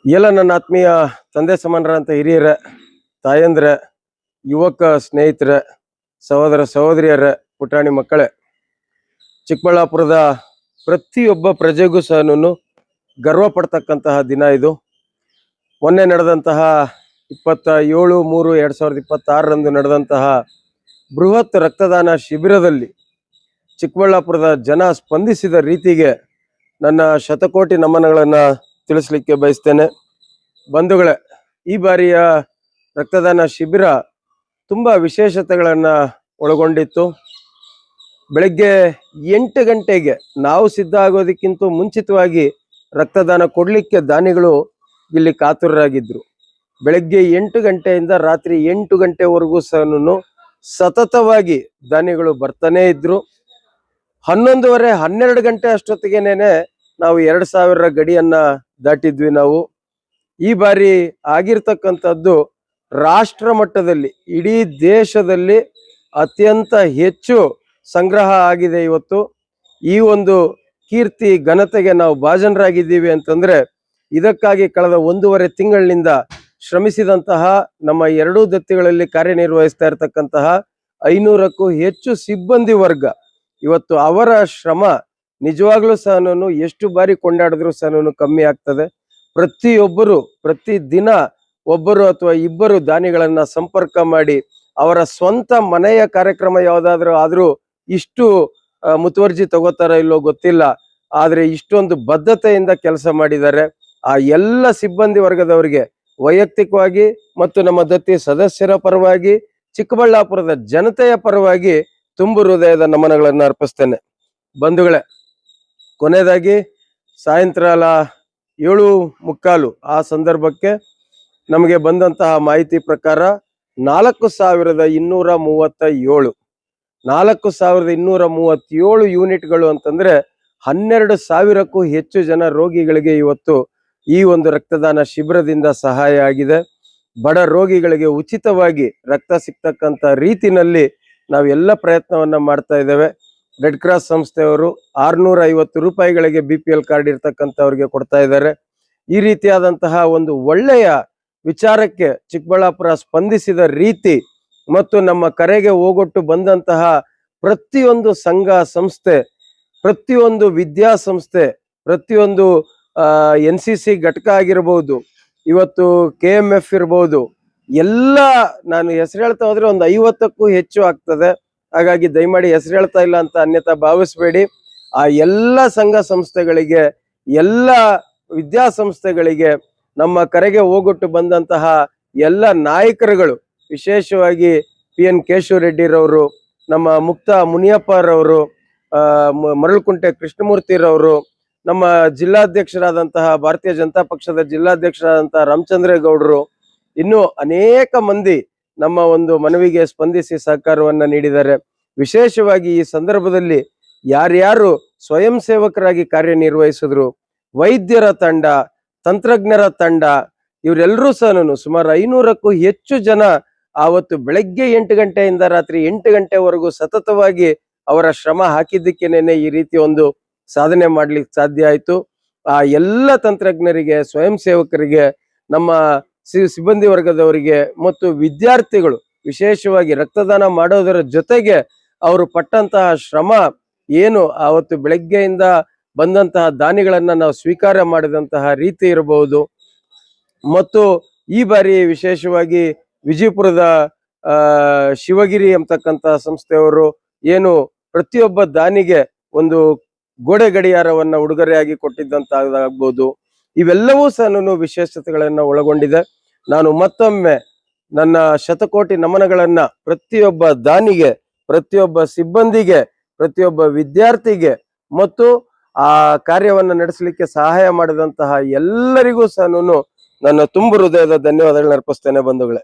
ಎಲ್ಲ ನನ್ನ ಆತ್ಮೀಯ ತಂದೆ ಸಮಾನರಂತ ಹಿರಿಯರ, ತಾಯಂದ್ರ, ಯುವಕ ಸ್ನೇಹಿತರ, ಸಹೋದರ ಸಹೋದರಿಯರ, ಪುಟಾಣಿ ಮಕ್ಕಳೇ, ಚಿಕ್ಕಬಳ್ಳಾಪುರದ ಪ್ರತಿಯೊಬ್ಬ ಪ್ರಜೆಗೂ ಸಹ ಗರ್ವ ಪಡ್ತಕ್ಕಂತಹ ದಿನ ಇದು. ಮೊನ್ನೆ ನಡೆದಂತಹ 27/3/2026 ನಡೆದಂತಹ ಬೃಹತ್ ರಕ್ತದಾನ ಶಿಬಿರದಲ್ಲಿ ಚಿಕ್ಕಬಳ್ಳಾಪುರದ ಜನ ಸ್ಪಂದಿಸಿದ ರೀತಿಗೆ ನನ್ನ ಶತಕೋಟಿ ನಮನಗಳನ್ನು ತಿಳಿಸ್ಲಿಕ್ಕೆ ಬಯಸ್ತೇನೆ. ಬಂಧುಗಳೇ, ಈ ಬಾರಿಯ ರಕ್ತದಾನ ಶಿಬಿರ ತುಂಬ ವಿಶೇಷತೆಗಳನ್ನು ಒಳಗೊಂಡಿತ್ತು. ಬೆಳಗ್ಗೆ 8 ಗಂಟೆಗೆ ನಾವು ಸಿದ್ಧ ಆಗೋದಕ್ಕಿಂತ ಮುಂಚಿತವಾಗಿ ರಕ್ತದಾನ ಕೊಡಲಿಕ್ಕೆ ದಾನಿಗಳು ಇಲ್ಲಿ ಕಾತುರರಾಗಿದ್ದರು. ಬೆಳಗ್ಗೆ 8 ಗಂಟೆಯಿಂದ ರಾತ್ರಿ 8 ಗಂಟೆವರೆಗೂ ಸಹ ಸತತವಾಗಿ ದಾನಿಗಳು ಬರ್ತಾನೇ ಇದ್ರು. 11:30-12 ಗಂಟೆ ಅಷ್ಟೊತ್ತಿಗೆನೇನೆ ನಾವು 2000 ಗಡಿಯನ್ನ ದಾಟಿದ್ವಿ. ನಾವು ಈ ಬಾರಿ ಆಗಿರ್ತಕ್ಕಂಥದ್ದು ರಾಷ್ಟ್ರ ಮಟ್ಟದಲ್ಲಿ, ಇಡೀ ದೇಶದಲ್ಲಿ ಅತ್ಯಂತ ಹೆಚ್ಚು ಸಂಗ್ರಹ ಆಗಿದೆ. ಇವತ್ತು ಈ ಒಂದು ಕೀರ್ತಿ ಘನತೆಗೆ ನಾವು ಭಾಜನರಾಗಿದ್ದೀವಿ ಅಂತಂದ್ರೆ ಇದಕ್ಕಾಗಿ ಕಳೆದ 1.5 ತಿಂಗಳಿನಿಂದ ಶ್ರಮಿಸಿದಂತಹ ನಮ್ಮ ಎರಡೂ ದತ್ತಿಗಳಲ್ಲಿ ಕಾರ್ಯನಿರ್ವಹಿಸ್ತಾ ಇರತಕ್ಕಂತಹ 500ಕ್ಕೂ ಹೆಚ್ಚು ಸಿಬ್ಬಂದಿ ವರ್ಗ, ಇವತ್ತು ಅವರ ಶ್ರಮ ನಿಜವಾಗ್ಲೂ ಸಹ ಎಷ್ಟು ಬಾರಿ ಕೊಂಡಾಡಿದ್ರು ಸಹ ಕಮ್ಮಿ ಆಗ್ತದೆ. ಪ್ರತಿಯೊಬ್ಬರು ಪ್ರತಿ ದಿನ ಒಬ್ಬರು ಅಥವಾ ಇಬ್ಬರು ದಾನಿಗಳನ್ನ ಸಂಪರ್ಕ ಮಾಡಿ ಅವರ ಸ್ವಂತ ಮನೆಯ ಕಾರ್ಯಕ್ರಮ ಆದ್ರೂ ಇಷ್ಟು ಮುತುವರ್ಜಿ ತಗೋತಾರ ಇಲ್ಲೋ ಗೊತ್ತಿಲ್ಲ, ಆದ್ರೆ ಇಷ್ಟೊಂದು ಬದ್ಧತೆಯಿಂದ ಕೆಲಸ ಮಾಡಿದ್ದಾರೆ. ಆ ಎಲ್ಲ ಸಿಬ್ಬಂದಿ ವರ್ಗದವರಿಗೆ ವೈಯಕ್ತಿಕವಾಗಿ ಮತ್ತು ನಮ್ಮ ದತ್ತಿ ಸದಸ್ಯರ ಪರವಾಗಿ, ಚಿಕ್ಕಬಳ್ಳಾಪುರದ ಜನತೆಯ ಪರವಾಗಿ ತುಂಬು ಹೃದಯದ ನಮನಗಳನ್ನು ಅರ್ಪಿಸ್ತೇನೆ. ಬಂಧುಗಳೇ, ಕೊನೆಯದಾಗಿ ಸಾಯಂಕಾಲ 7:45 ಆ ಸಂದರ್ಭಕ್ಕೆ ನಮಗೆ ಬಂದಂತಹ ಮಾಹಿತಿ ಪ್ರಕಾರ 4237 ಯೂನಿಟ್ಗಳು ಅಂತಂದ್ರೆ 12,000ಕ್ಕೂ ಹೆಚ್ಚು ಜನ ರೋಗಿಗಳಿಗೆ ಇವತ್ತು ಈ ಒಂದು ರಕ್ತದಾನ ಶಿಬಿರದಿಂದ ಸಹಾಯ ಆಗಿದೆ. ಬಡ ರೋಗಿಗಳಿಗೆ ಉಚಿತವಾಗಿ ರಕ್ತ ಸಿಗ್ತಕ್ಕಂಥ ರೀತಿನಲ್ಲಿ ನಾವೆಲ್ಲ ಪ್ರಯತ್ನವನ್ನ ಮಾಡ್ತಾ ಇದ್ದೇವೆ. ರೆಡ್ ಕ್ರಾಸ್ ಸಂಸ್ಥೆಯವರು 650 ರೂಪಾಯಿಗಳಿಗೆ BPL ಕಾರ್ಡ್ ಇರ್ತಕ್ಕಂಥವ್ರಿಗೆ ಕೊಡ್ತಾ ಇದ್ದಾರೆ. ಈ ರೀತಿಯಾದಂತಹ ಒಂದು ಒಳ್ಳೆಯ ವಿಚಾರಕ್ಕೆ ಚಿಕ್ಕಬಳ್ಳಾಪುರ ಸ್ಪಂದಿಸಿದ ರೀತಿ ಮತ್ತು ನಮ್ಮ ಕರೆಗೆ ಹೋಗೊಟ್ಟು ಬಂದಂತಹ ಪ್ರತಿಯೊಂದು ಸಂಘ ಸಂಸ್ಥೆ, ಪ್ರತಿಯೊಂದು ವಿದ್ಯಾಸಂಸ್ಥೆ, ಪ್ರತಿಯೊಂದು NCC ಘಟಕ ಆಗಿರ್ಬೋದು, ಇವತ್ತು KMF ಇರ್ಬೋದು, ಎಲ್ಲ ನಾನು ಹೆಸರು ಹೇಳ್ತಾ ಹೋದ್ರೆ ಒಂದು 50ಕ್ಕೂ ಹೆಚ್ಚು ಆಗ್ತದೆ. ಹಾಗಾಗಿ ದಯಮಾಡಿ ಹೆಸರು ಹೇಳ್ತಾ ಇಲ್ಲ ಅಂತ ಅನ್ಯತಾ ಭಾವಿಸ್ಬೇಡಿ. ಆ ಎಲ್ಲ ಸಂಘ ಸಂಸ್ಥೆಗಳಿಗೆ, ಎಲ್ಲ ವಿದ್ಯಾಸಂಸ್ಥೆಗಳಿಗೆ, ನಮ್ಮ ಕರೆಗೆ ಹೋಗೊಟ್ಟು ಬಂದಂತಹ ಎಲ್ಲ ನಾಯಕರುಗಳು, ವಿಶೇಷವಾಗಿ PN ಕೇಶವ ರೆಡ್ಡಿರವರು, ನಮ್ಮ ಮುಕ್ತ ಮುನಿಯಪ್ಪರವರು, ಮರಳುಕುಂಟೆ ಕೃಷ್ಣಮೂರ್ತಿರವರು, ನಮ್ಮ ಜಿಲ್ಲಾಧ್ಯಕ್ಷರಾದಂತಹ ಭಾರತೀಯ ಜನತಾ ಪಕ್ಷದ ಜಿಲ್ಲಾಧ್ಯಕ್ಷರಾದಂತಹ ರಾಮಚಂದ್ರೇಗೌಡರು, ಇನ್ನು ಅನೇಕ ಮಂದಿ ನಮ್ಮ ಒಂದು ಮನವಿಗೆ ಸ್ಪಂದಿಸಿ ಸಹಕಾರವನ್ನ ನೀಡಿದ್ದಾರೆ. ವಿಶೇಷವಾಗಿ ಈ ಸಂದರ್ಭದಲ್ಲಿ ಯಾರ್ಯಾರು ಸ್ವಯಂ ಸೇವಕರಾಗಿ ಕಾರ್ಯನಿರ್ವಹಿಸಿದ್ರು, ವೈದ್ಯರ ತಂಡ, ತಂತ್ರಜ್ಞರ ತಂಡ, ಇವರೆಲ್ಲರೂ ಸಹ ಸುಮಾರು 500ಕ್ಕೂ ಹೆಚ್ಚು ಜನ ಆವತ್ತು ಬೆಳಗ್ಗೆ 8 ಗಂಟೆಯಿಂದ ರಾತ್ರಿ 8 ಗಂಟೆವರೆಗೂ ಸತತವಾಗಿ ಅವರ ಶ್ರಮ ಹಾಕಿದ್ದಕ್ಕೇನೆ ಈ ರೀತಿ ಒಂದು ಸಾಧನೆ ಮಾಡ್ಲಿಕ್ಕೆ ಸಾಧ್ಯ ಆಯ್ತು. ಆ ಎಲ್ಲ ತಂತ್ರಜ್ಞರಿಗೆ, ಸ್ವಯಂ ಸೇವಕರಿಗೆ, ನಮ್ಮ ಸಿಬ್ಬಂದಿ ವರ್ಗದವರಿಗೆ ಮತ್ತು ವಿದ್ಯಾರ್ಥಿಗಳು, ವಿಶೇಷವಾಗಿ ರಕ್ತದಾನ ಮಾಡೋದರ ಜೊತೆಗೆ ಅವರು ಪಟ್ಟಂತಹ ಶ್ರಮ ಏನು, ಆವತ್ತು ಬೆಳಗ್ಗೆಯಿಂದ ಬಂದಂತಹ ದಾನಿಗಳನ್ನ ನಾವು ಸ್ವೀಕಾರ ಮಾಡಿದಂತಹ ರೀತಿ ಇರಬಹುದು. ಮತ್ತು ಈ ಬಾರಿ ವಿಶೇಷವಾಗಿ ವಿಜಯಪುರದ ಶಿವಗಿರಿ ಅಂತಕ್ಕಂಥ ಸಂಸ್ಥೆಯವರು ಏನು ಪ್ರತಿಯೊಬ್ಬ ದಾನಿಗೆ ಒಂದು ಗೋಡೆ ಗಡಿಯಾರವನ್ನ ಉಡುಗೊರೆಯಾಗಿ ಕೊಟ್ಟಿದ್ದಂತಾಗಬಹುದು. ಇವೆಲ್ಲವೂ ಸಹ ವಿಶೇಷತೆಗಳನ್ನ ಒಳಗೊಂಡಿದೆ. ನಾನು ಮತ್ತೊಮ್ಮೆ ನನ್ನ ಶತಕೋಟಿ ನಮನಗಳನ್ನ ಪ್ರತಿಯೊಬ್ಬ ದಾನಿಗೆ, ಪ್ರತಿಯೊಬ್ಬ ಸಿಬ್ಬಂದಿಗೆ, ಪ್ರತಿಯೊಬ್ಬ ವಿದ್ಯಾರ್ಥಿಗೆ ಮತ್ತು ಆ ಕಾರ್ಯವನ್ನ ನಡೆಸಲಿಕ್ಕೆ ಸಹಾಯ ಮಾಡಿದಂತಹ ಎಲ್ಲರಿಗೂ ಸಹ ನನ್ನ ತುಂಬು ಹೃದಯದ ಧನ್ಯವಾದಗಳನ್ನ ಅರ್ಪಿಸ್ತೇನೆ. ಬಂಧುಗಳೇ.